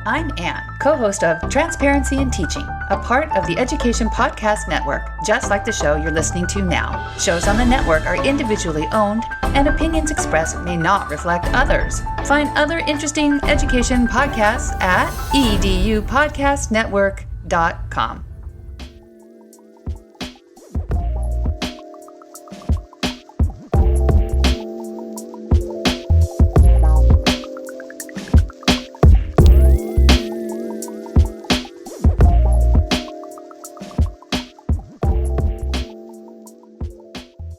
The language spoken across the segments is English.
I'm Anne, co-host of Transparency in Teaching, a part of the Education Podcast Network, just like the show you're listening to now. Shows on the network are individually owned, and opinions expressed may not reflect others. Find other interesting education podcasts at edupodcastnetwork.com.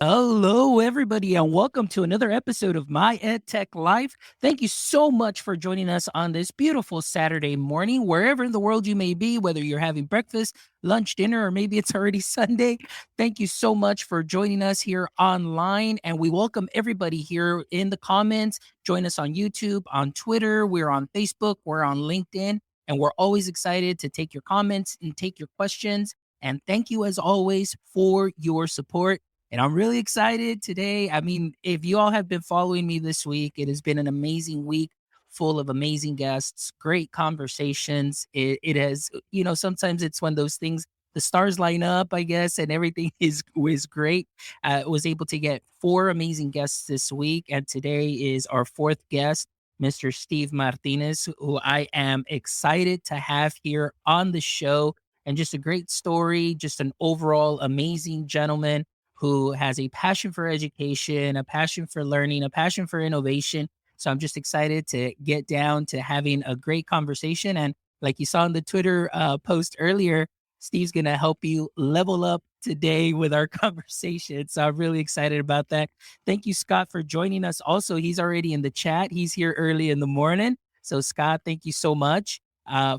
Hello, everybody, and welcome to another episode of My EdTech Life. Thank you so much for joining us on this beautiful Saturday morning, wherever in the world you may be, whether you're having breakfast, lunch, dinner, or maybe it's already Sunday. Thank you so much for joining us here online, and we welcome everybody here in the comments. Join us on YouTube, on Twitter, we're on Facebook, we're on LinkedIn, and we're always excited to take your comments and take your questions. And thank you, as always, for your support. And I'm really excited today. I mean, if you all have been following me this week, it has been an amazing week full of amazing guests, great conversations. It has, sometimes it's one of those things, the stars line up, I guess, and everything is great. Was able to get 4 amazing guests this week. And today is our 4th guest, Mr. Steve Martinez, who I am excited to have here on the show. And just a great story, just an overall amazing gentleman who has a passion for education, a passion for learning, a passion for innovation. So I'm just excited to get down to having a great conversation. And like you saw in the Twitter post earlier, Steve's going to help you level up today with our conversation. So I'm really excited about that. Thank you, Scott, for joining us. Also, he's already in the chat. He's here early in the morning. So Scott, thank you so much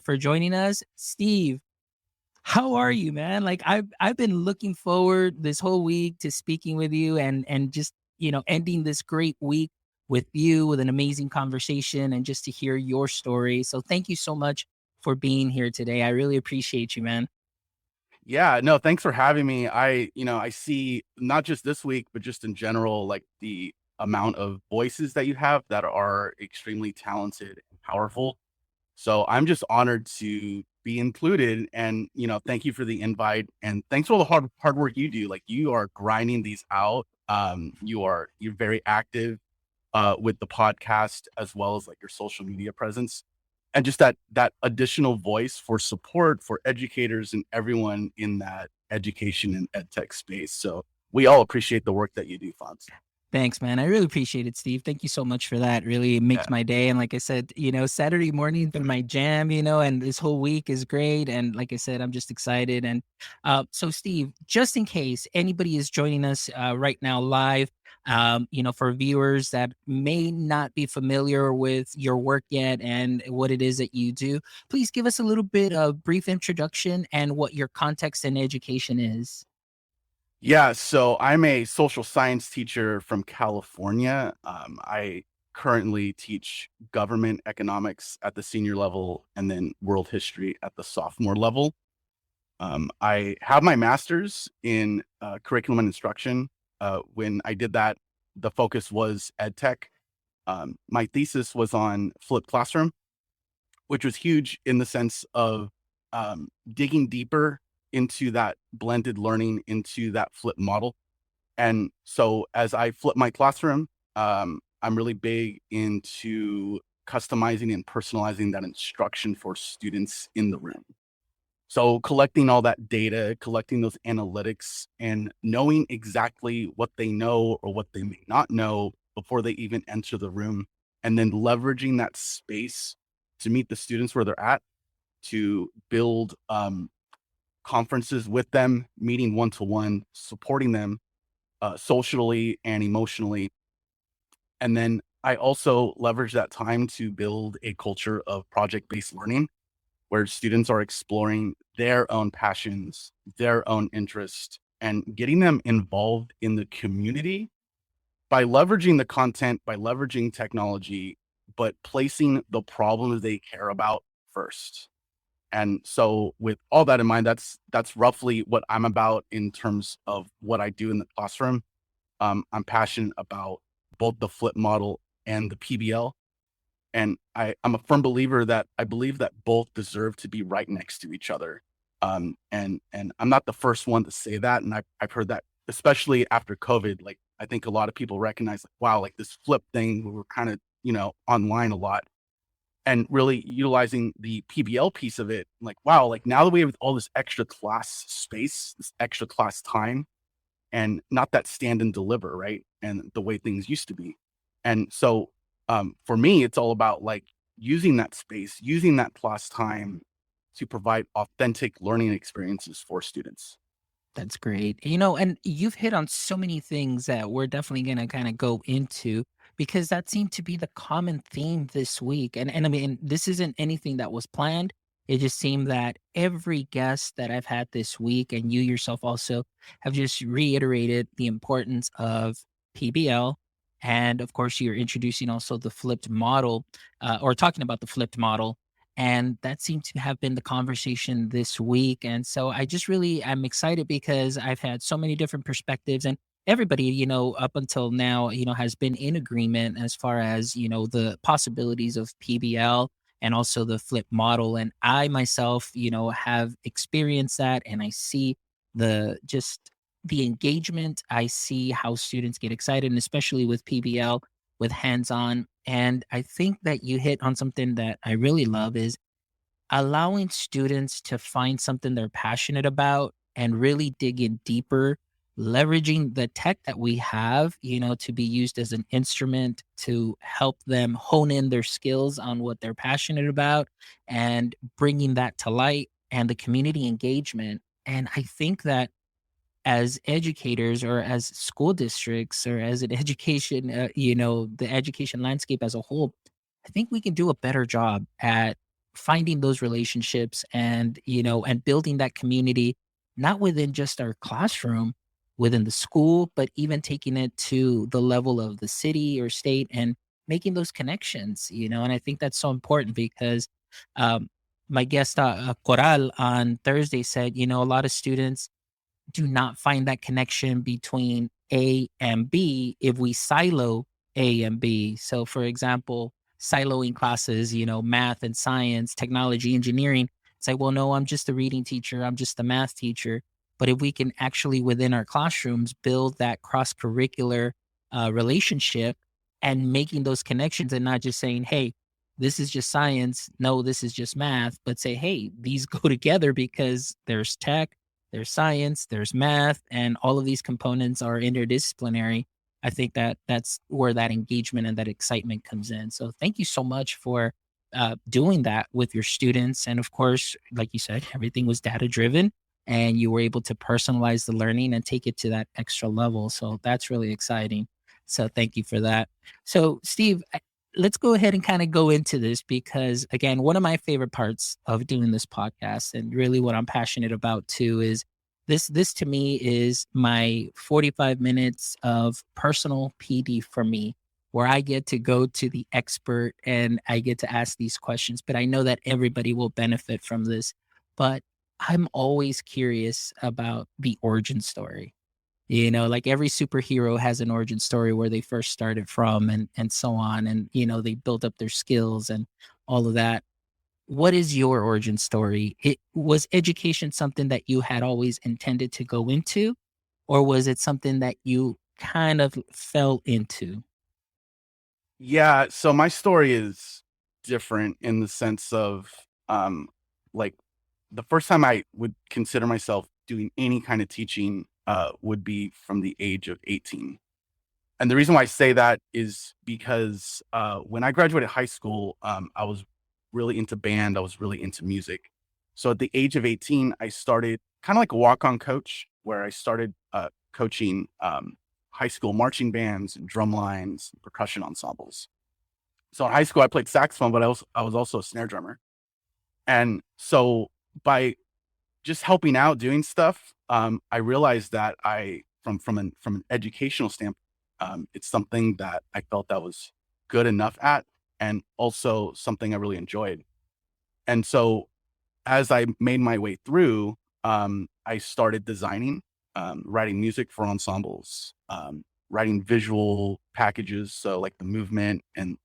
for joining us. Steve, how are you, man? Like I've been looking forward this whole week to speaking with you and just, ending this great week with you with an amazing conversation and just to hear your story. So thank you so much for being here today. I really appreciate you, man. Yeah, no, thanks for having me. I see not just this week, but just in general, like the amount of voices that you have that are extremely talented and powerful. So I'm just honored to be included and, thank you for the invite and thanks for all the hard work you do. Like you are grinding these out. You're very active with the podcast as well as like your social media presence and just that additional voice for support for educators and everyone in that education and ed tech space. So we all appreciate the work that you do, Fonz. Thanks, man. I really appreciate it, Steve. Thank you so much for that. Really makes my day. And like I said, Saturday morning's been my jam, and this whole week is great. And like I said, I'm just excited. And so, Steve, just in case anybody is joining us right now live, for viewers that may not be familiar with your work yet and what it is that you do, please give us a little bit of brief introduction and what your context in education is. Yeah, so I'm a social science teacher from California. I currently teach government economics at the senior level and then world history at the sophomore level. I have my master's in curriculum and instruction. When I did that, the focus was ed tech. My thesis was on flipped classroom, which was huge in the sense of digging deeper into that blended learning, into that flip model. And so as I flip my classroom, I'm really big into customizing and personalizing that instruction for students in the room. So collecting all that data, collecting those analytics and knowing exactly what they know or what they may not know before they even enter the room, and then leveraging that space to meet the students where they're at, to build conferences with them, meeting one-to-one, supporting them socially and emotionally. And then I also leverage that time to build a culture of project-based learning where students are exploring their own passions, their own interests, and getting them involved in the community by leveraging the content, by leveraging technology, but placing the problems they care about first. And so with all that in mind, that's roughly what I'm about in terms of what I do in the classroom. I'm passionate about both the flip model and the PBL. And I'm a firm believer that I believe that both deserve to be right next to each other. And I'm not the first one to say that. And I've heard that, especially after COVID. Like, I think a lot of people recognize, like, wow, like this flip thing, we were kind of, online a lot and really utilizing the PBL piece of it. Like, wow, like now that we have all this extra class space, this extra class time, and not that stand and deliver, right? And the way things used to be. And so for me, it's all about like using that space, using that class time to provide authentic learning experiences for students. That's great. And you've hit on so many things that we're definitely going to kind of go into because that seemed to be the common theme this week. And I mean, this isn't anything that was planned. It just seemed that every guest that I've had this week, and you yourself also, have just reiterated the importance of PBL. And of course, you're introducing also the flipped model, or talking about the flipped model, and that seemed to have been the conversation this week. And so I'm excited because I've had so many different perspectives, and everybody, up until now, has been in agreement as far as, the possibilities of PBL and also the flip model. And I myself, have experienced that, and I see just the engagement. I see how students get excited, and especially with PBL, with hands on. And I think that you hit on something that I really love is allowing students to find something they're passionate about and really dig in deeper, leveraging the tech that we have, to be used as an instrument to help them hone in their skills on what they're passionate about and bringing that to light and the community engagement. And I think that as educators or as school districts or as an education, the education landscape as a whole, I think we can do a better job at finding those relationships and building that community, not within just our classroom, within the school, but even taking it to the level of the city or state and making those connections. And I think that's so important because um, my guest, Coral, on Thursday said, a lot of students do not find that connection between A and B if we silo A and B. So, for example, siloing classes, math and science, technology, engineering. It's like, well, no, I'm just a reading teacher, I'm just a math teacher. But if we can actually, within our classrooms, build that cross curricular relationship and making those connections and not just saying, hey, this is just science. No, this is just math. But say, hey, these go together because there's tech, there's science, there's math, and all of these components are interdisciplinary. I think that that's where that engagement and that excitement comes in. So thank you so much for doing that with your students. And of course, like you said, everything was data driven and you were able to personalize the learning and take it to that extra level. So that's really exciting. So thank you for that. So Steve, let's go ahead and kind of go into this because again, one of my favorite parts of doing this podcast and really what I'm passionate about too is this to me is my 45 minutes of personal PD for me, where I get to go to the expert and I get to ask these questions. But I know that everybody will benefit from this. But I'm always curious about the origin story. Like every superhero has an origin story where they first started from and so on. And, they built up their skills and all of that. What is your origin story? Was education something that you had always intended to go into, or was it something that you kind of fell into? Yeah, so my story is different in the sense of like the first time I would consider myself doing any kind of teaching would be from the age of 18. And the reason why I say that is because when I graduated high school, I was really into band. I was really into music. So at the age of 18, I started kind of like a walk-on coach where I started coaching high school marching bands and drum lines, and percussion ensembles. So in high school, I played saxophone, but I was also a snare drummer. And so by just helping out doing stuff, I realized that from an educational standpoint, it's something that I felt that was good enough at, and also something I really enjoyed. And so as I made my way through, I started designing, writing music for ensembles, writing visual packages, so like the movement and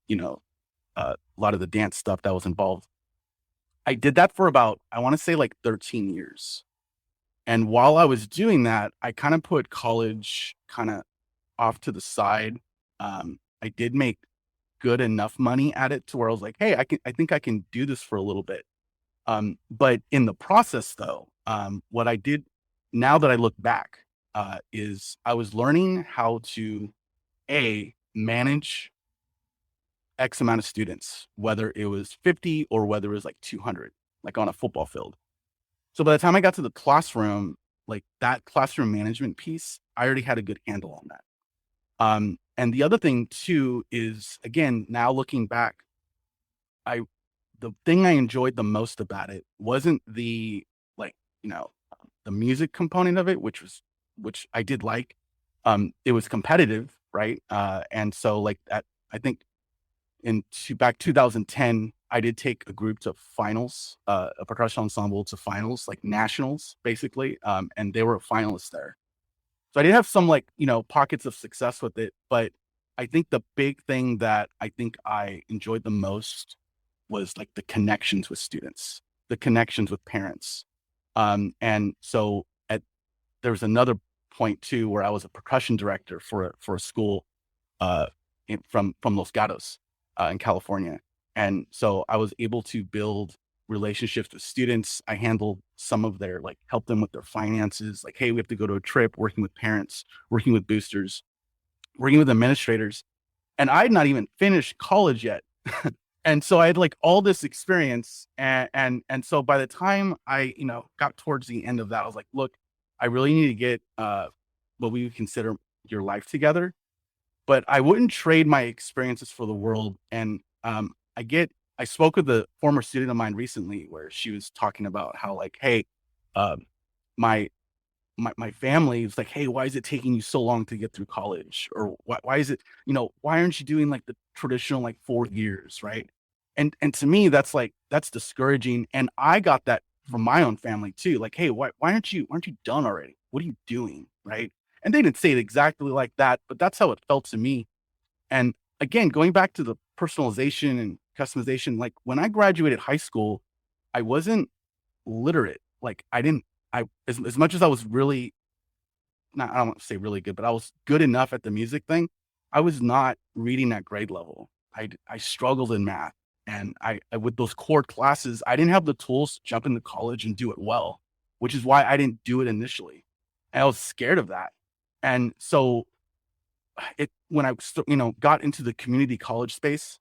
a lot of the dance stuff that was involved. I did that for about, I want to say like 13 years. And while I was doing that, I kind of put college kind of off to the side. I did make good enough money at it to where I was like, hey, I think I can do this for a little bit. But in the process though, what I did now that I look back, is I was learning how to manage X amount of students, whether it was 50 or whether it was like 200, like on a football field. So by the time I got to the classroom, like that classroom management piece, I already had a good handle on that. And the other thing too is, again, now looking back, I the thing I enjoyed the most about it wasn't the, like, the music component of it, which I did like. It was competitive, right? And so like that, I think back 2010, I did take a group to finals, a percussion ensemble to finals, like nationals, basically. And they were finalists there. So I did have some, like, pockets of success with it, but I think the big thing that I think I enjoyed the most was like the connections with students, the connections with parents. And so there was another point too where I was a percussion director for a school uh, from Los Gatos in California, and so I was able to build relationships with students. I handled some of their, like, help them with their finances, like, hey, we have to go to a trip, working with parents, working with boosters, working with administrators, and I had not even finished college yet. And so I had like all this experience, and so by the time I, got towards the end of that, I was like, look, I really need to get what we would consider your life together, but I wouldn't trade my experiences for the world. And I spoke with a former student of mine recently where she was talking about how, like, hey, um, my my family was like, hey, why is it taking you so long to get through college? Or why is it, why aren't you doing like the traditional like 4 years, right? And to me, that's discouraging. And I got that from my own family too. Like, hey, why aren't you done already? What are you doing? Right. And they didn't say it exactly like that, but that's how it felt to me. And again, going back to the personalization and customization, like when I graduated high school, I wasn't literate. Like I didn't, I as much as I was really not, I don't want to say really good, but I was good enough at the music thing. I was not reading at grade level. I struggled in math, and I with those core classes, I didn't have the tools to jump into college and do it well, which is why I didn't do it initially. And I was scared of that, and so when I got into the community college space,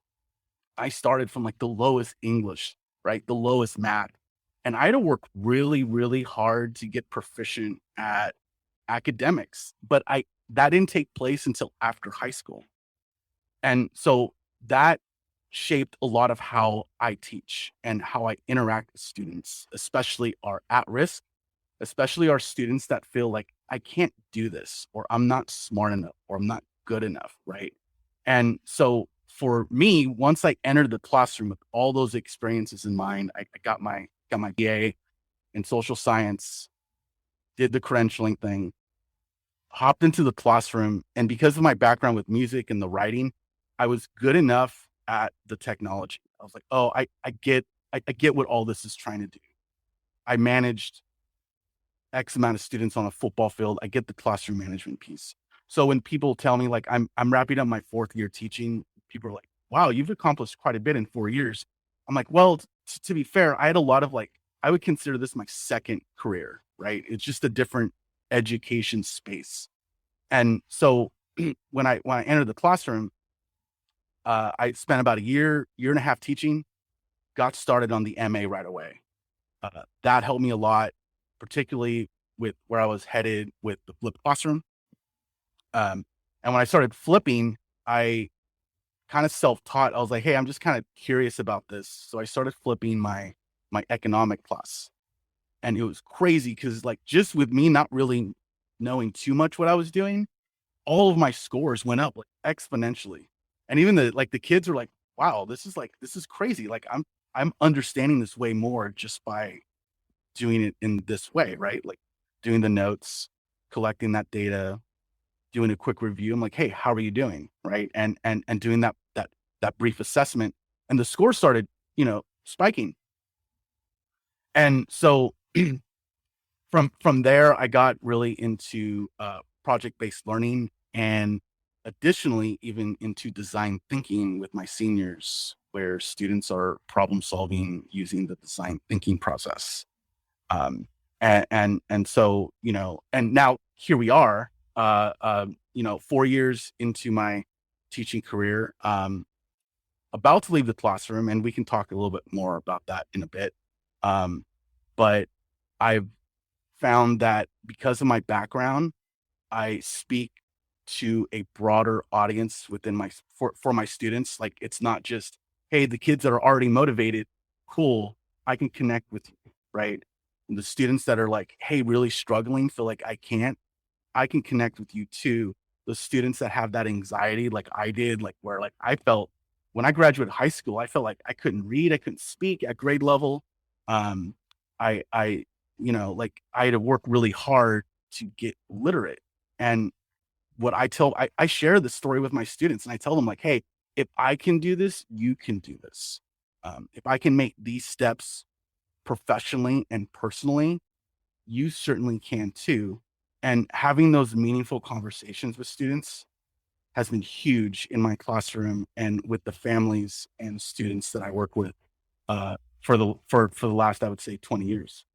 I started from like the lowest English, right? The lowest math. And I had to work really, really hard to get proficient at academics. But that didn't take place until after high school. And so that shaped a lot of how I teach and how I interact with students, especially our at risk, especially our students that feel like I can't do this, or I'm not smart enough, or I'm not good enough, right? And so for me, once I entered the classroom with all those experiences in mind, I got my BA in social science, did the credentialing thing, hopped into the classroom, and because of my background with music and the writing, I was good enough at the technology. I was like, oh, I get what all this is trying to do. I managed X amount of students on a football field. I get the classroom management piece. So when people tell me like I'm wrapping up my 4th year teaching, people are like, wow, you've accomplished quite a bit in 4 years. I'm like, well, to be fair, I had a lot of, like, I would consider this my second career, right? It's just a different education space. And so when I entered the classroom, I spent about a year and a half teaching, got started on the MA right away. That helped me a lot, particularly with where I was headed with the flip classroom. And when I started flipping, I kind of self-taught. I was like, hey, I'm just kind of curious about this. So I started flipping my economic class. And it was crazy because, like, just with me not really knowing too much what I was doing, all of my scores went up like exponentially. And even the kids were like, wow, this is crazy. Like I'm understanding this way more just by doing it in this way, right? Like doing the notes, collecting that data, doing a quick review. I'm like, hey, how are you doing? Right. And doing that brief assessment. and the score started, spiking. And so from there, I got really into project-based learning, and additionally, even into design thinking with my seniors, where students are problem solving using the design thinking process. Um, and so, and now here we are, 4 years into my teaching career, about to leave the classroom, and we can talk a little bit more about that in a bit. But I've found that because of my background, I speak to a broader audience within for my students. Like, it's not just, hey, the kids that are already motivated, cool, I can connect with you, right? And the students that are like, hey, really struggling, feel like I can connect with you too. The students that have that anxiety, like I did, like where like I felt when I graduated high school, I felt like I couldn't read, I couldn't speak at grade level. Um, I like I had to work really hard to get literate. And I share this story with my students, and I tell them like, hey, if I can do this, you can do this. If I can make these steps professionally and personally, you certainly can too. And having those meaningful conversations with students has been huge in my classroom and with the families and students that I work with for the last, I would say, 20 years.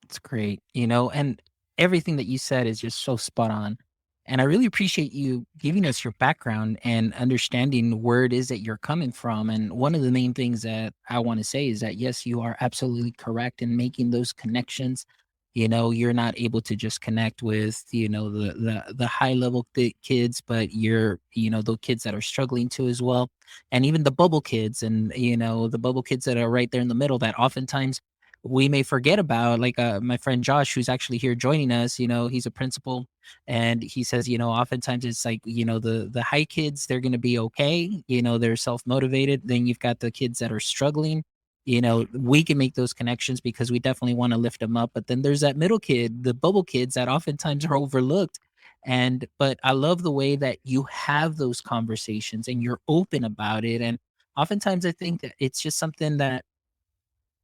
It's great, and everything that you said is just so spot on. And I really appreciate you giving us your background and understanding where it is that you're coming from. And one of the main things that I want to say is that, yes, you are absolutely correct in making those connections. You're not able to just connect with, the high level kids, but the kids that are struggling too as well. And even the bubble kids and, the bubble kids that are right there in the middle that oftentimes we may forget about, like my friend Josh, who's actually here joining us. He's a principal, and he says, oftentimes it's like, the high kids, they're going to be okay. They're self-motivated. Then you've got the kids that are struggling. We can make those connections because we definitely want to lift them up. But then there's that middle kid, the bubble kids that oftentimes are overlooked. But I love the way that you have those conversations and you're open about it. And oftentimes I think that it's just something that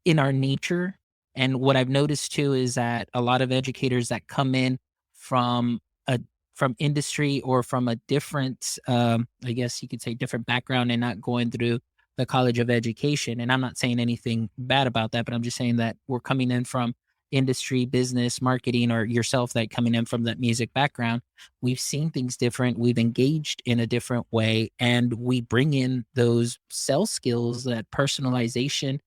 in our nature. And what I've noticed too is that a lot of educators that come in from a from industry or from a different, I guess you could say, different background and not going through the College of Education. And I'm not saying anything bad about that, but I'm just saying that we're coming in from industry, business, marketing, or yourself that coming in from that music background. We've seen things different. We've engaged in a different way, and we bring in those sales skills, that personalization,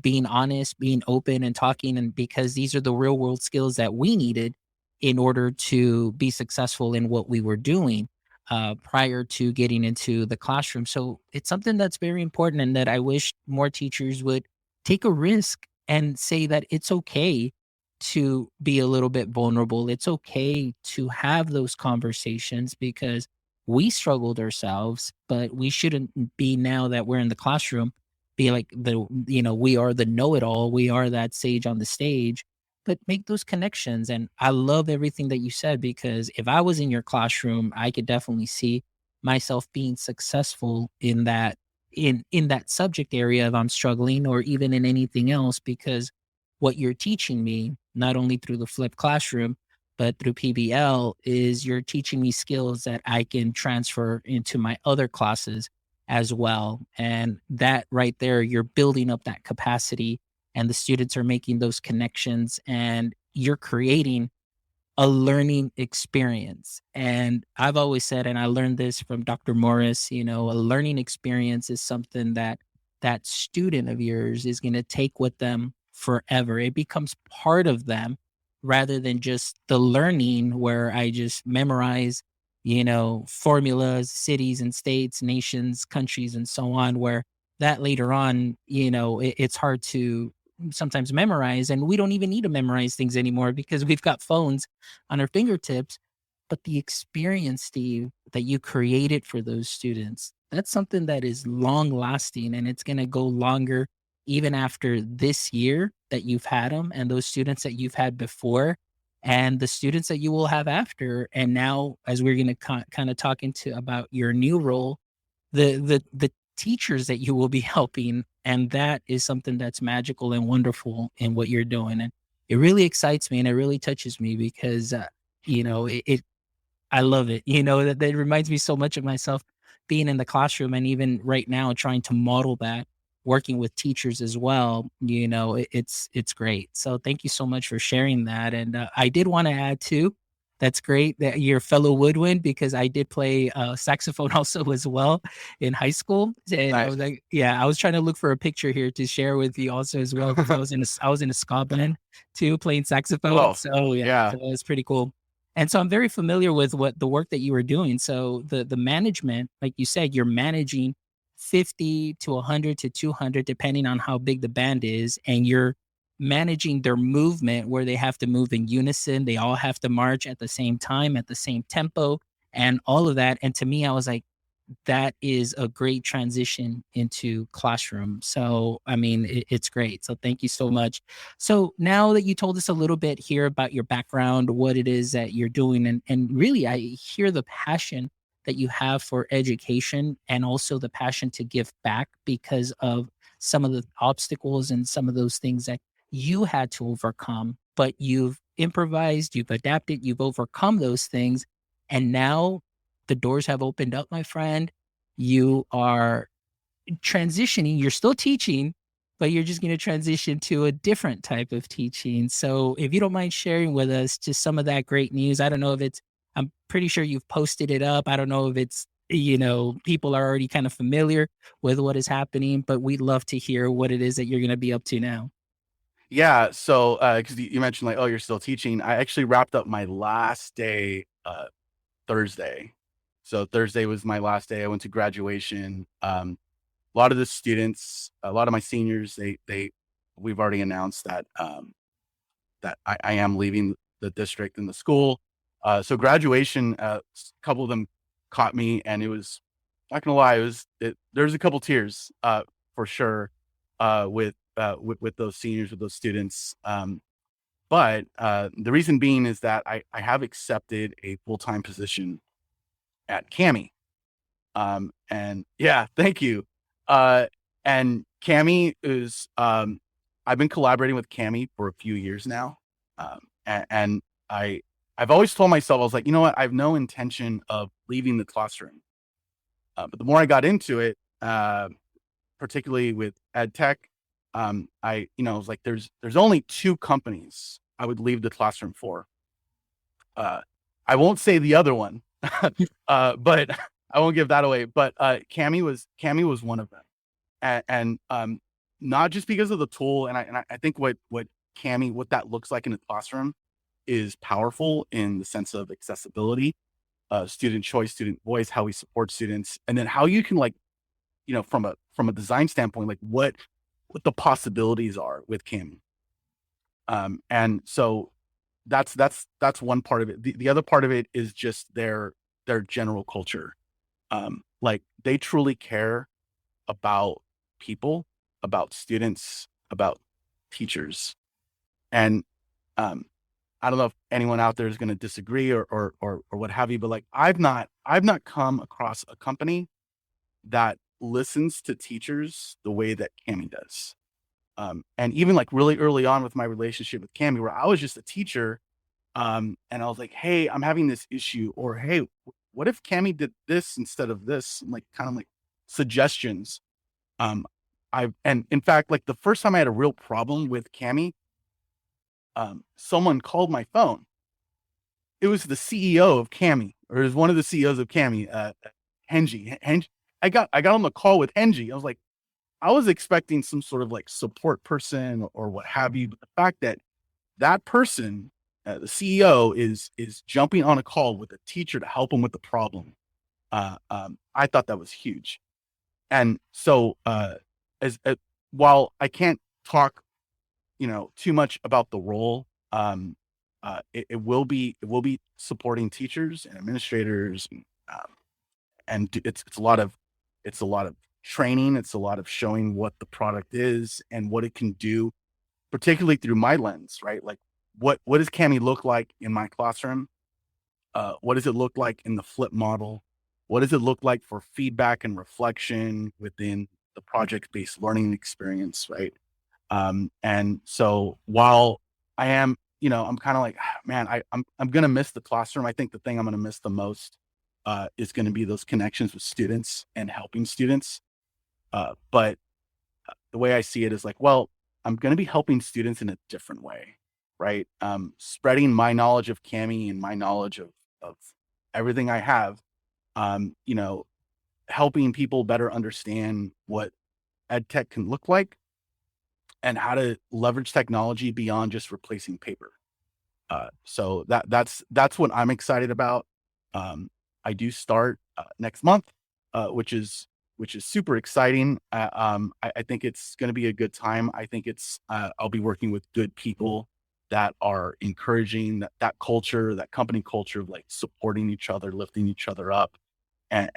being honest, being open and talking. And because these are the real world skills that we needed in order to be successful in what we were doing prior to getting into the classroom. So it's something that's very important, and that I wish more teachers would take a risk and say that it's okay to be a little bit vulnerable. It's okay to have those conversations because we struggled ourselves, but we shouldn't be, now that we're in the classroom, be like we are the know-it-all, we are that sage on the stage, but make those connections. And I love everything that you said, because if I was in your classroom, I could definitely see myself being successful in that, in that subject area if I'm struggling, or even in anything else, because what you're teaching me, not only through the flipped classroom, but through PBL, is you're teaching me skills that I can transfer into my other classes as well. And that right there, you're building up that capacity, and the students are making those connections, and you're creating a learning experience. And I've always said, and I learned this from Dr. Morris, a learning experience is something that that student of yours is going to take with them forever. It becomes part of them rather than just the learning where I just memorize, formulas, cities and states, nations, countries, and so on, where that later on, it's hard to sometimes memorize. And we don't even need to memorize things anymore because we've got phones on our fingertips. But the experience, Steve, that you created for those students, that's something that is long lasting, and it's going to go longer even after this year that you've had them, and those students that you've had before, and the students that you will have after. And now, as we're going to kind of talk into about your new role, the teachers that you will be helping. And that is something that's magical and wonderful in what you're doing. And it really excites me and it really touches me because, I love it. That reminds me so much of myself being in the classroom and even right now trying to model that working with teachers as well. It's great. So thank you so much for sharing that. And I did want to add too, that's great that you're a fellow woodwind because I did play saxophone also as well in high school. And I Nice. was like, yeah, I was trying to look for a picture here to share with you also as well because I was in a ska band too playing saxophone. Oh, So yeah, yeah. so it was pretty cool. And so I'm very familiar with what the work that you were doing. So the management, like you said, you're managing 50 to 100 to 200 depending on how big the band is, and you're managing their movement where they have to move in unison. They all have to march at the same time, at the same tempo, and all of that. And to me, I was like, that is a great transition into classroom. So, I mean, it's great. So, thank you so much. So, now that you told us a little bit here about your background, what it is that you're doing, and really, I hear the passion that you have for education and also the passion to give back because of some of the obstacles and some of those things that you had to overcome, but you've improvised, you've adapted, you've overcome those things. And now the doors have opened up, my friend. You are transitioning. You're still teaching, but you're just going to transition to a different type of teaching. So if you don't mind sharing with us just some of that great news, I don't know if I'm pretty sure you've posted it up. I don't know if people are already kind of familiar with what is happening, but we'd love to hear what it is that you're going to be up to now. Yeah. So, because you mentioned like, oh, you're still teaching. I actually wrapped up my last day Thursday. So Thursday was my last day. I went to graduation. A lot of the students, a lot of my seniors, we've already announced that I am leaving the district and the school. So graduation, a couple of them caught me, and it was, not gonna lie, there's a couple tears, for sure, with those seniors, with those students. But the reason being is that I have accepted a full-time position at Cami. And yeah, thank you. And Cami is, I've been collaborating with Cami for a few years now. And I've always told myself, I was like, you know what? I have no intention of leaving the classroom. But the more I got into it, particularly with ed tech, was like, there's only two companies I would leave the classroom for. I won't say the other one, but I won't give that away. But Cami was one of them, and not just because of the tool. And I think what Cami, what that looks like in the classroom is powerful in the sense of accessibility, student choice, student voice, how we support students, and then how you can, like, from a design standpoint, like what the possibilities are with Cami. And so that's one part of it. The other part of it is just their general culture. Like, they truly care about people, about students, about teachers. And I don't know if anyone out there is going to disagree or what have you, but like, I've not come across a company that listens to teachers the way that Cami does. And even like really early on with my relationship with Cami, where I was just a teacher, and I was like, hey, I'm having this issue, or hey, what if Cami did this instead of this? And like, kind of like suggestions. And in fact, like the first time I had a real problem with Cami, someone called my phone. It was the CEO of Cami, or it was one of the CEOs of Cami, Henji. I got on the call with Henji. I was like, I was expecting some sort of like support person or what have you, but the fact that that person, the CEO, is jumping on a call with a teacher to help him with the problem, I thought that was huge. And so, as while I can't talk, too much about the role, it will be supporting teachers and administrators, and it's a lot of training. It's a lot of showing what the product is and what it can do, particularly through my lens, right? Like, what does Cami look like in my classroom? What does it look like in the flip model? what does it look like for feedback and reflection within the project-based learning experience, right? And so while I am, I'm kind of like, "Ah, man, I'm gonna miss the classroom." I think the thing I'm gonna miss the most is going to be those connections with students and helping students. But the way I see it is like, well, I'm going to be helping students in a different way, right? Spreading my knowledge of Cami and my knowledge of everything I have, um, you know, helping people better understand what ed tech can look like and how to leverage technology beyond just replacing paper. So that's what I'm excited about. Um, I do start next month, which is super exciting. I think it's going to be a good time. I think I'll be working with good people that are encouraging that culture, that company culture of like supporting each other, lifting each other up, and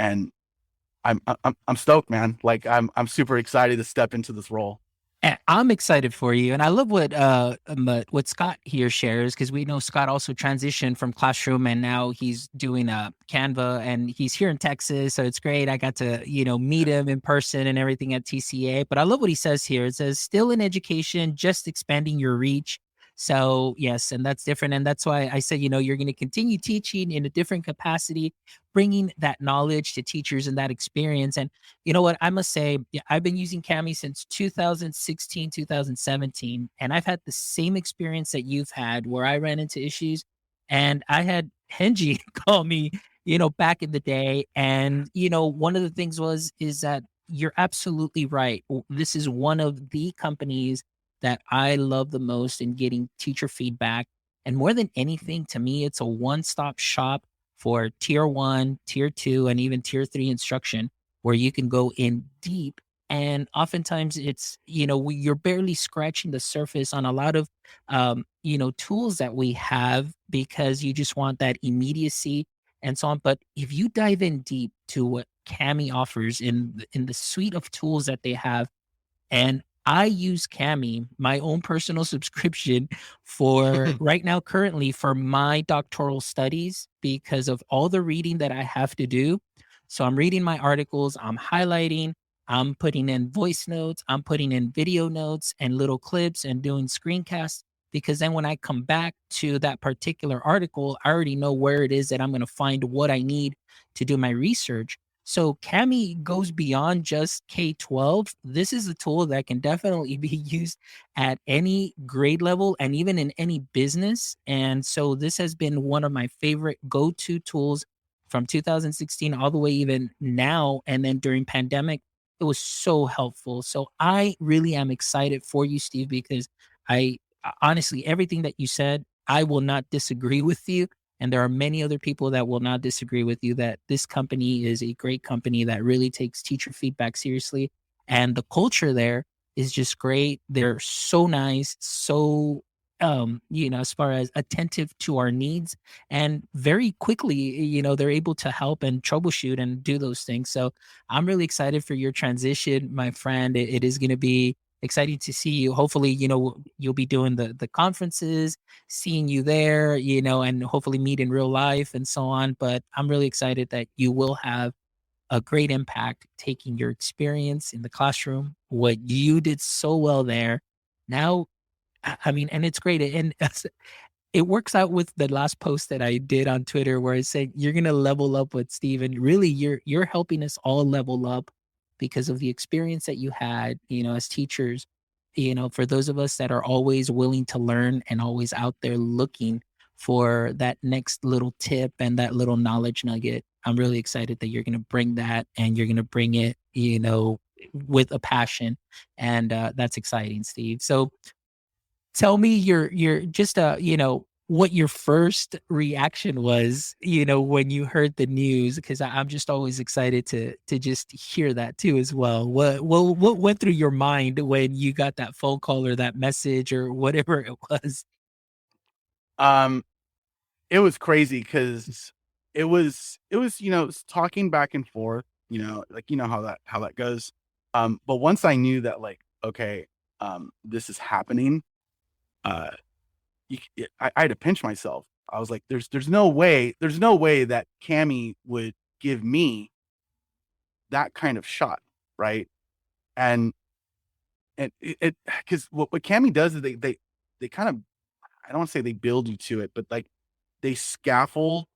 I'm stoked, man. Like I'm super excited to step into this role. And I'm excited for you, and I love what Scott here shares because we know Scott also transitioned from classroom, and now he's doing Canva, and he's here in Texas, so it's great. I got to meet him in person and everything at TCA. But I love what he says here. It says still in education, just expanding your reach. So yes, and that's different, and that's why I said you're going to continue teaching in a different capacity, bringing that knowledge to teachers and that experience. And you know what? I must say, yeah, I've been using Cami since 2016, 2017, and I've had the same experience that you've had where I ran into issues and I had Henji call me, back in the day. And, one of the things is that you're absolutely right. This is one of the companies that I love the most in getting teacher feedback. And more than anything, to me, it's a one stop shop for tier one, tier two, and even tier three instruction where you can go in deep. And oftentimes it's, you're barely scratching the surface on a lot of, tools that we have because you just want that immediacy and so on. But if you dive in deep to what Cami offers in the suite of tools that they have, and I use Cami, my own personal subscription for right now, currently for my doctoral studies because of all the reading that I have to do. So I'm reading my articles, I'm highlighting, I'm putting in voice notes, I'm putting in video notes and little clips and doing screencasts. Because then when I come back to that particular article, I already know where it is that I'm going to find what I need to do my research. So Cami goes beyond just K-12. This is a tool that can definitely be used at any grade level and even in any business. And so this has been one of my favorite go-to tools from 2016 all the way even now. And then during pandemic, it was so helpful. So I really am excited for you, Steve, because honestly, everything that you said, I will not disagree with you. And there are many other people that will not disagree with you that this company is a great company that really takes teacher feedback seriously. And the culture there is just great. They're so nice, so as far as attentive to our needs and very quickly, they're able to help and troubleshoot and do those things. So I'm really excited for your transition, my friend. It is going to be exciting to see you. Hopefully, you'll be doing the conferences, seeing you there, and hopefully meet in real life and so on. But I'm really excited that you will have a great impact taking your experience in the classroom, what you did so well there. Now, I mean, and it's great. And it works out with the last post that I did on Twitter where I said you're gonna level up with Steve, and really you're helping us all level up because of the experience that you had, as teachers. For those of us that are always willing to learn and always out there looking for that next little tip and that little knowledge nugget, I'm really excited that you're gonna bring that and you're gonna bring it, with a passion, and that's exciting, Steve. So tell me your just what your first reaction was, when you heard the news, because I'm just always excited to just hear that too as well. What went through your mind when you got that phone call or that message or whatever it was? Um, it was crazy because it was talking back and forth, like how that goes. But once I knew that like, okay, this is happening, uh I had to pinch myself. I was like, there's no way that Cami would give me that kind of shot, right? And it because what Cami does is they kind of, I don't want to say they build you to it, but like they scaffold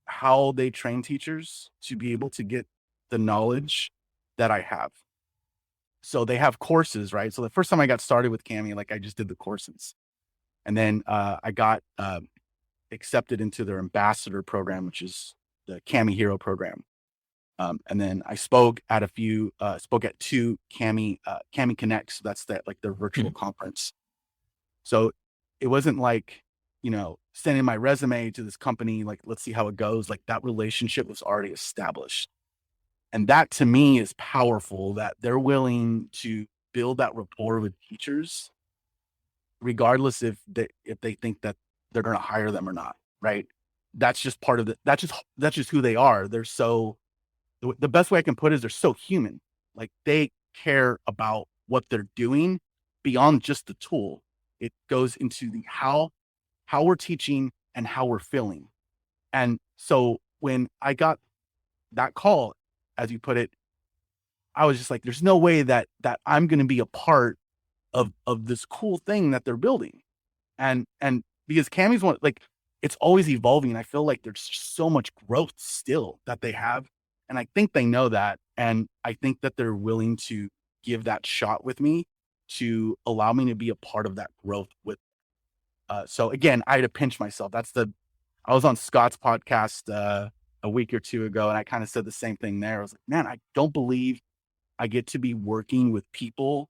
how they train teachers to be able to get the knowledge that I have. So they have courses, right? So the first time I got started with Cami, like I just did the courses, and then I got accepted into their ambassador program, which is the Cami Hero program. And then I spoke at two Cami Connects. That's that, like their virtual conference. So it wasn't like, sending my resume to this company, like, let's see how it goes. Like that relationship was already established. And that to me is powerful, that they're willing to build that rapport with teachers, regardless if they think that they're going to hire them or not. Right. That's just part of that's just who they are. They're so, the best way I can put it is they're so human. Like they care about what they're doing beyond just the tool. It goes into the how we're teaching and how we're feeling. And so when I got that call, as you put it, I was just like, there's no way that I'm going to be a part of this cool thing that they're building. And because Cami's one, like, it's always evolving. I feel like there's so much growth still that they have. And I think they know that. And I think that they're willing to give that shot with me to allow me to be a part of that growth with. So again, I had to pinch myself. I was on Scott's podcast a week or two ago, and I kind of said the same thing there. I was like, man, I don't believe I get to be working with people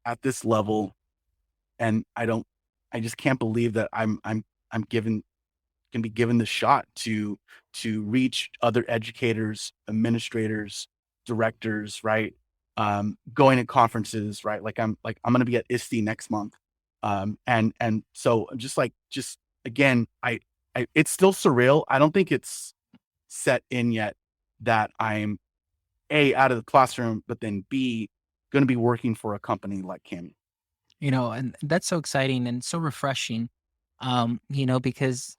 at this level. And I just can't believe that I'm can be given the shot to reach other educators, administrators, directors, right? Going to conferences, right? Like I'm going to be at ISTE next month. And so just again, it's still surreal. I don't think it's set in yet that I'm A, out of the classroom, but then B, going to be working for a company like Cami. And that's so exciting and so refreshing, because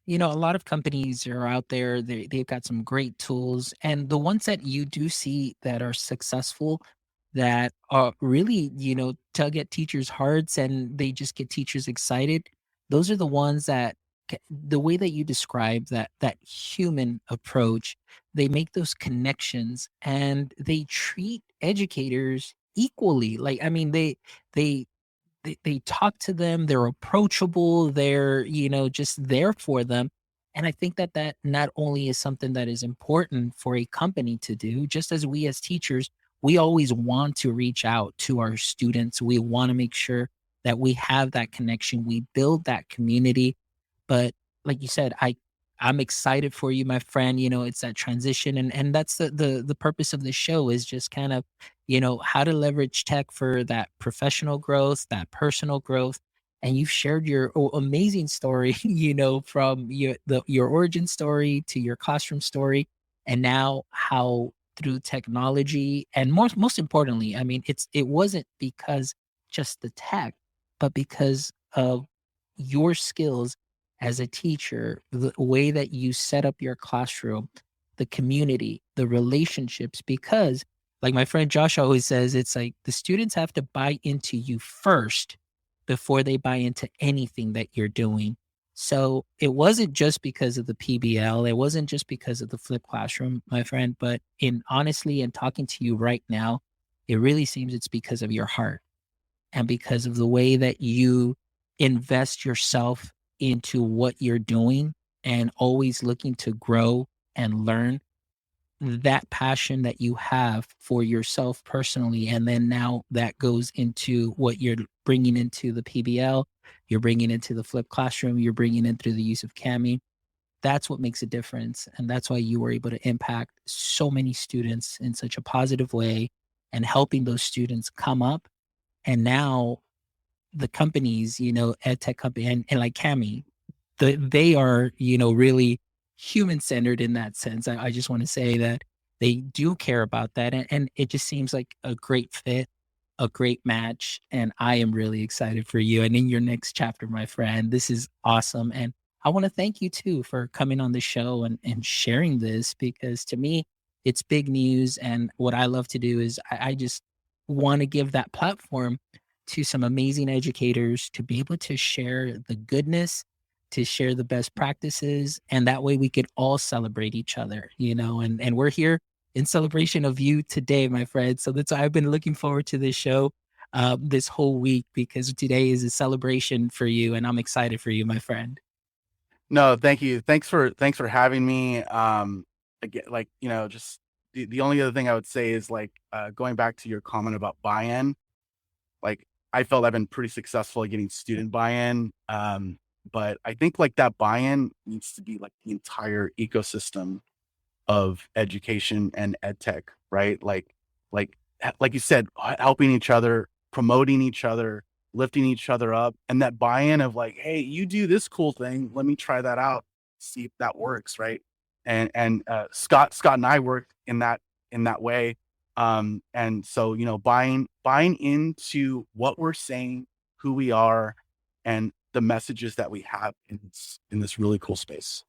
a lot of companies are out there. They've got some great tools, and the ones that you do see that are successful, that are really, tug at teachers' hearts, and they just get teachers excited. Those are the ones that, the way that you describe that human approach, they make those connections and they treat educators equally. Like, I mean, they they talk to them, they're approachable, they're, just there for them. And I think that not only is something that is important for a company to do, just as we as teachers, we always want to reach out to our students. We want to make sure that we have that connection, we build that community. But like you said, I'm excited for you, my friend. It's that transition, and that's the purpose of the show, is just kind of, how to leverage tech for that professional growth, that personal growth. And you've shared your amazing story, from your origin story to your classroom story, and now how through technology, and most importantly, I mean, it wasn't because just the tech, but because of your skills as a teacher, the way that you set up your classroom, the community, the relationships, because like my friend Josh always says, it's like the students have to buy into you first before they buy into anything that you're doing. So it wasn't just because of the PBL. It wasn't just because of the flipped classroom, my friend, but in talking to you right now, it really seems it's because of your heart and because of the way that you invest yourself into what you're doing and always looking to grow and learn. That passion that you have for yourself personally, and then now that goes into what you're bringing into the PBL, you're bringing into the flipped classroom, you're bringing in through the use of Cami. That's what makes a difference, and that's why you were able to impact so many students in such a positive way, and helping those students come up. And now the companies, ed tech company, and like Cami, they are, really human centered in that sense. I just want to say that they do care about that. And it just seems like a great fit, a great match. And I am really excited for you and in your next chapter, my friend. This is awesome. And I want to thank you too for coming on the show and sharing this, because to me, it's big news. And what I love to do is I just want to give that platform to some amazing educators to be able to share the goodness, to share the best practices. And that way we could all celebrate each other, and we're here in celebration of you today, my friend. So that's why I've been looking forward to this show this whole week, because today is a celebration for you, and I'm excited for you, my friend. No, thank you. Thanks for having me. Again, like, just the only other thing I would say is like, going back to your comment about buy-in, like I felt I've been pretty successful at getting student buy-in. But I think like that buy-in needs to be like the entire ecosystem of education and ed tech, right? Like you said, helping each other, promoting each other, lifting each other up, and that buy-in of like, hey, you do this cool thing, let me try that out, see if that works, right? And Scott and I worked in that way. And so, buying into what we're saying, who we are, and the messages that we have in this really cool space.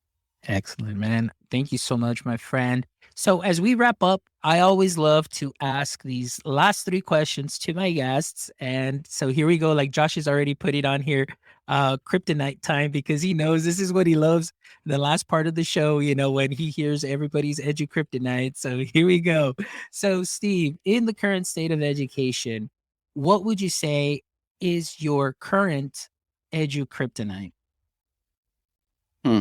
Excellent, man. Thank you so much, my friend. So, as we wrap up, I always love to ask these last three questions to my guests. And so here we go. Like Josh has already put it on here, kryptonite time, because he knows this is what he loves. The last part of the show, when he hears everybody's edu kryptonite. So here we go. So, Steve, in the current state of education, what would you say is your current edu kryptonite? Hmm.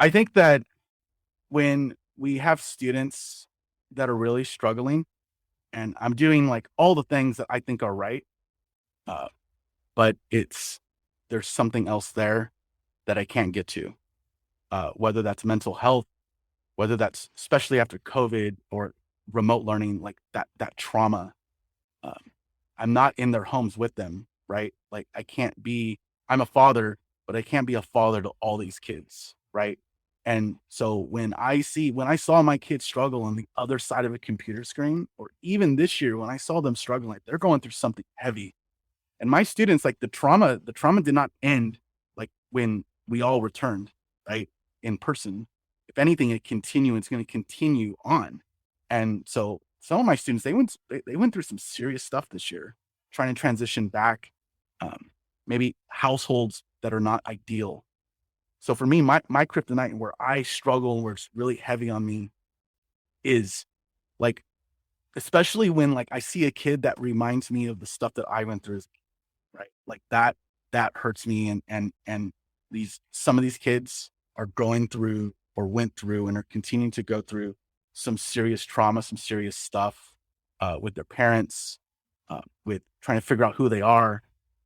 I think that when we have students that are really struggling, and I'm doing like all the things that I think are right, uh, but there's something else there that I can't get to, whether that's mental health, whether that's especially after COVID or remote learning, like that trauma. Um, I'm not in their homes with them, right? Like I'm a father, but I can't be a father to all these kids, right? And so when I saw my kids struggle on the other side of a computer screen, or even this year when I saw them struggling, like they're going through something heavy. And my students, like the trauma did not end like when we all returned, right? In person. If anything, it's going to continue on. And so some of my students, they went through some serious stuff this year, trying to transition back, maybe households that are not ideal. So for me, my kryptonite and where I struggle and where it's really heavy on me is like, especially when like I see a kid that reminds me of the stuff that I went through, right? Like that hurts me. And some of these kids are going through or went through and are continuing to go through some serious trauma, some serious stuff, with their parents, with trying to figure out who they are,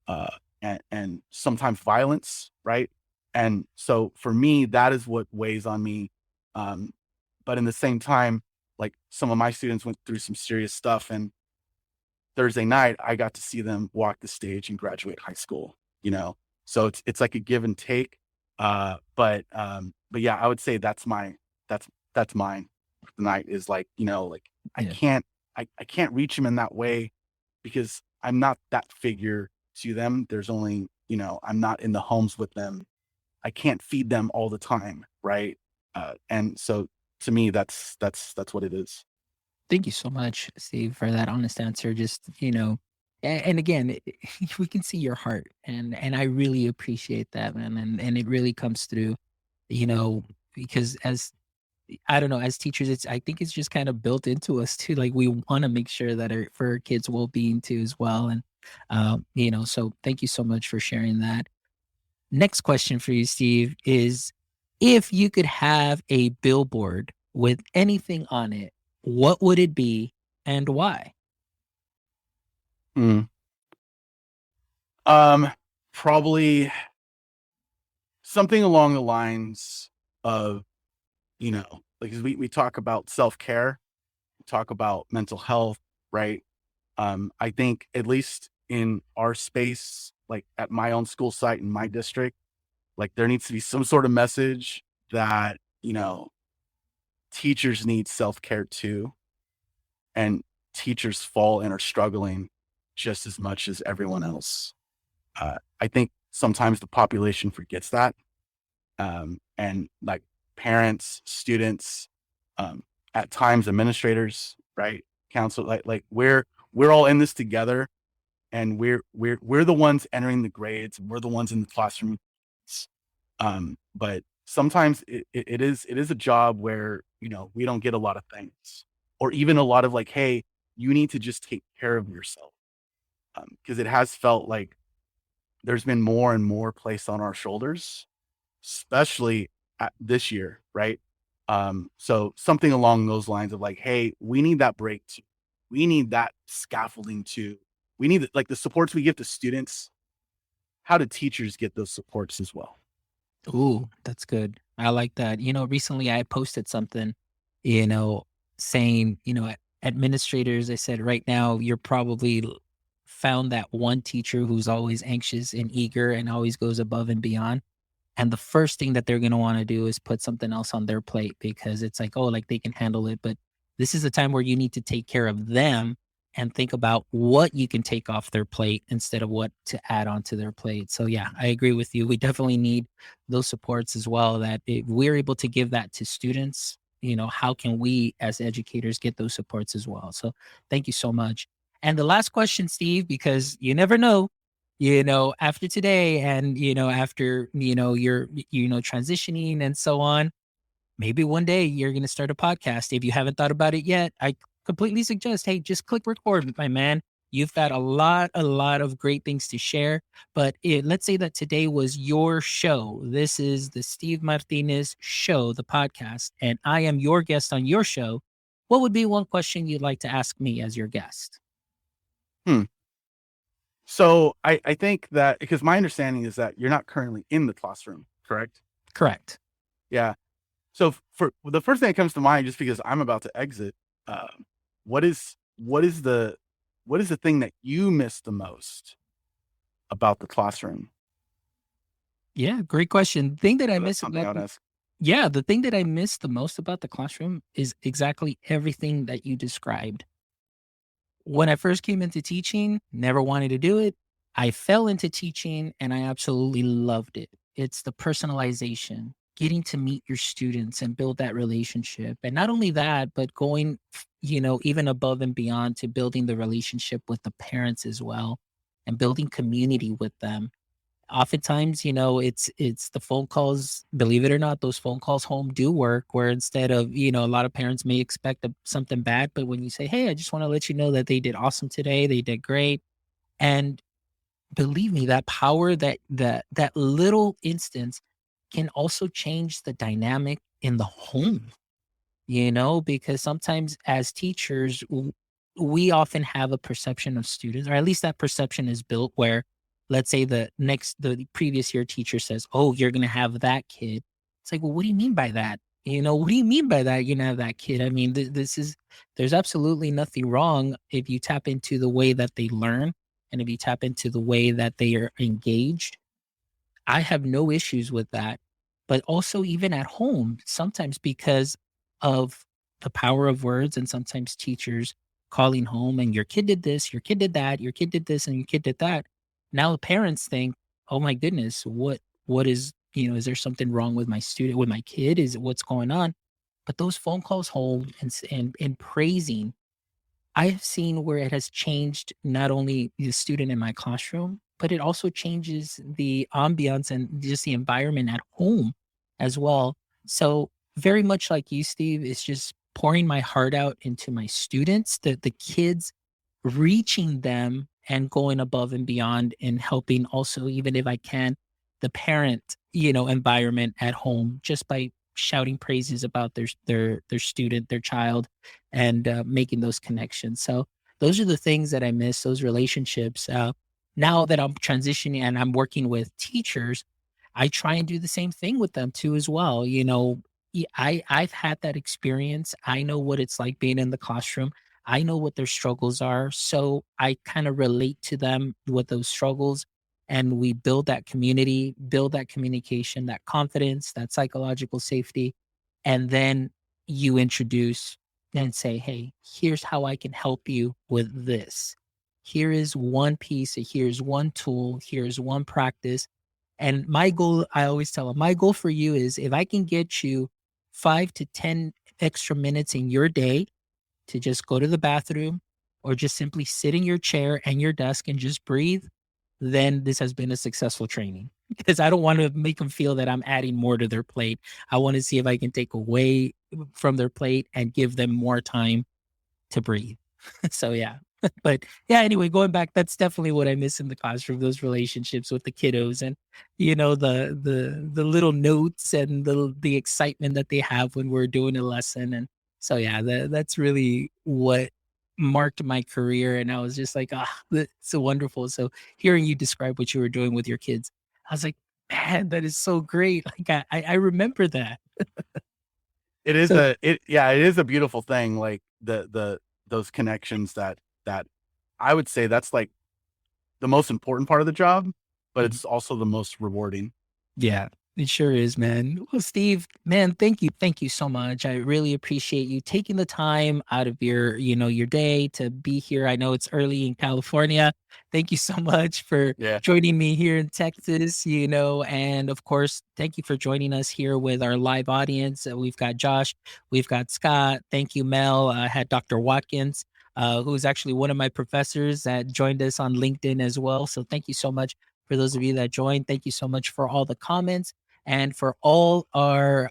uh, and sometimes violence, right? And so for me, that is what weighs on me. Um, but in the same time, like some of my students went through some serious stuff, and Thursday night, I got to see them walk the stage and graduate high school, you know? So it's like a give and take. But yeah, I would say that's mine tonight is like, like I Yeah. can't, I can't reach them in that way because I'm not that figure to them. There's only, I'm not in the homes with them. I can't feed them all the time. Right. And so to me, that's what it is. Thank you so much, Steve, for that honest answer. Just, and again, we can see your heart, and I really appreciate that, man. And it really comes through, you know, because as I don't know, as teachers, I think it's just kind of built into us too. Like we want to make sure that for our kids' well being too as well. And so thank you so much for sharing that. Next question for you, Steve, is if you could have a billboard with anything on it, what would it be and why? Mm. Um, Probably something along the lines of, like 'cause we talk about self-care, we talk about mental health, right? I think at least in our space, like at my own school site in my district, like there needs to be some sort of message that, teachers need self-care too, and teachers fall and are struggling just as much as everyone else. I think sometimes the population forgets that. and like parents, students, um, at times administrators, right? Council, like we're all in this together, and we're the ones entering the grades. We're the ones in the classroom. But sometimes it is a job where, we don't get a lot of thanks, or even a lot of like, hey, you need to just take care of yourself. Because it has felt like there's been more and more placed on our shoulders, especially this year, right? So something along those lines of like, hey, we need that break too. We need that scaffolding too. We need like the supports we give to students. How do teachers get those supports as well? Ooh, that's good. I like that. Recently I posted something, you know, saying, administrators, I said, right now, you're probably found that one teacher who's always anxious and eager and always goes above and beyond. And the first thing that they're gonna wanna do is put something else on their plate because it's like, "Oh, like, they can handle it," but this is a time where you need to take care of them and think about what you can take off their plate instead of what to add onto their plate. So, yeah, I agree with you. We definitely need those supports as well, that if we're able to give that to students, how can we as educators get those supports as well? So, thank you so much. And the last question, Steve, because you never know, after today and, after, you're, transitioning and so on, maybe one day you're going to start a podcast. If you haven't thought about it yet, I completely suggest, hey, just click record, my man. You've got a lot of great things to share. But let's say that today was your show. This is the Steve Martinez Show, the podcast, and I am your guest on your show. What would be one question you'd like to ask me as your guest? Hmm. So I think that, because my understanding is that you're not currently in the classroom, correct? Correct. Yeah. So for the first thing that comes to mind, just because I'm about to exit, uh, what is the thing that you miss the most about the classroom? Yeah, great question. Thing that I So that's miss something about I would ask. Yeah, the thing that I miss the most about the classroom is exactly everything that you described. When I first came into teaching, never wanted to do it. I fell into teaching and I absolutely loved it. It's the personalization, getting to meet your students and build that relationship. And not only that, but going, even above and beyond to building the relationship with the parents as well and building community with them. Oftentimes, it's the phone calls, believe it or not, those phone calls home do work, where instead of, a lot of parents may expect something bad, but when you say, hey, I just want to let you know that they did awesome today, they did great. And believe me, that power, that little instance can also change the dynamic in the home, because sometimes as teachers, we often have a perception of students, or at least that perception is built where, let's say the previous year teacher says, oh, you're going to have that kid. It's like, well, what do you mean by that? What do you mean by that? You're going to have that kid. I mean, there's absolutely nothing wrong if you tap into the way that they learn and if you tap into the way that they are engaged. I have no issues with that. But also, even at home, sometimes because of the power of words, and sometimes teachers calling home and your kid did this, your kid did that, your kid did this, and your kid did that. Now the parents think, oh my goodness, what is, is there something wrong with my student, with my kid? Is what's going on? But those phone calls home and praising, I've seen where it has changed not only the student in my classroom, but it also changes the ambiance and just the environment at home as well. So very much like you, Steve, it's just pouring my heart out into my students, the kids, reaching them and going above and beyond and helping also, even if I can, the parent, environment at home just by shouting praises about their student, their child, and making those connections. So those are the things that I miss, those relationships. Now that I'm transitioning and I'm working with teachers, I try and do the same thing with them too as well. I've had that experience. I know what it's like being in the classroom. I know what their struggles are. So I kind of relate to them with those struggles. And we build that community, build that communication, that confidence, that psychological safety. And then you introduce and say, hey, here's how I can help you with this. Here is one piece, here's one tool, here's one practice. And my goal, I always tell them, my goal for you is if I can get you 5 to 10 extra minutes in your day to just go to the bathroom or just simply sit in your chair and your desk and just breathe, then this has been a successful training. Because I don't want to make them feel that I'm adding more to their plate. I want to see if I can take away from their plate and give them more time to breathe. So yeah. But yeah, anyway, going back, that's definitely what I miss in the classroom, those relationships with the kiddos and the little notes and the excitement that they have when we're doing a lesson. And so yeah, that's really what marked my career. And I was just like, that's so wonderful. So hearing you describe what you were doing with your kids, I was like, man, that is so great. Like I remember that. It is So it is a beautiful thing. Like those connections that I would say that's like the most important part of the job, but it's also the most rewarding. yeah, it sure is, man. Well, Steve, man, thank you. Thank you so much. I really appreciate you taking the time out of your day to be here. I know it's early in California. Thank you so much for Yeah. joining me here in Texas, and of course, thank you for joining us here with our live audience. We've got Josh, we've got Scott. Thank you, Mel. I had Dr. Watkins, who's actually one of my professors that joined us on LinkedIn as well. So thank you so much for those of you that joined. Thank you so much for all the comments and for all our,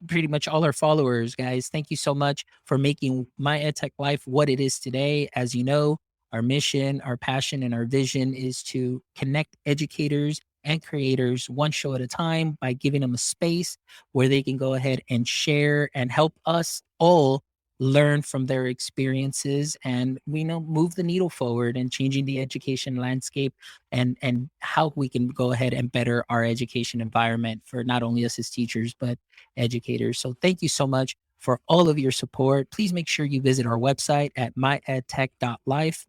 pretty much all our followers, guys. Thank you so much for making My EdTech Life what it is today. As you know, our mission, our passion, and our vision is to connect educators and creators one show at a time by giving them a space where they can go ahead and share and help us all learn from their experiences and move the needle forward and changing the education landscape and how we can go ahead and better our education environment for not only us as teachers but educators. So thank you so much for all of your support. Please make sure you visit our website at myedtech.life,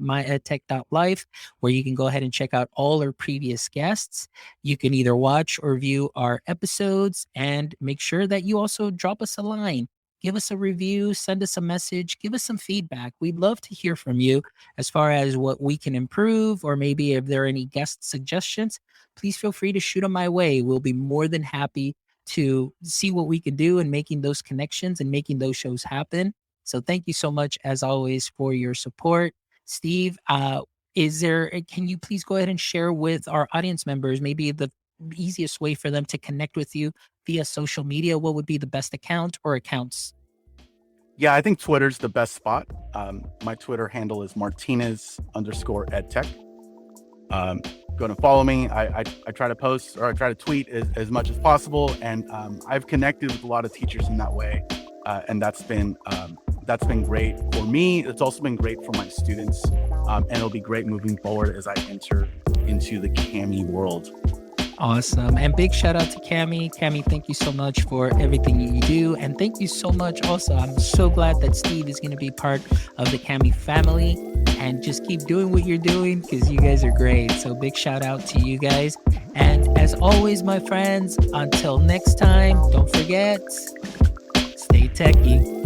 where you can go ahead and check out all our previous guests. You can either watch or view our episodes, and make sure that you also drop us a line. Give us a review, send us a message, give us some feedback. We'd love to hear from you as far as what we can improve, or maybe if there are any guest suggestions, please feel free to shoot them my way. We'll be more than happy to see what we can do in making those connections and making those shows happen. So thank you so much, as always, for your support. Steve, can you please go ahead and share with our audience members maybe the easiest way for them to connect with you via social media? What would be the best account or accounts? Yeah, I think Twitter's the best spot. My Twitter handle is Martinez_edtech. Go and follow me. I try to post, or I try to tweet as much as possible, and I've connected with a lot of teachers in that way, and that's been great for me. It's also been great for my students, and it'll be great moving forward as I enter into the Cami world. Awesome. And big shout out to Cami. Cami, thank you so much for everything you do. And thank you so much also. I'm so glad that Steve is going to be part of the Cami family, and just keep doing what you're doing because you guys are great. So big shout out to you guys. And as always, my friends, until next time, don't forget, stay techie.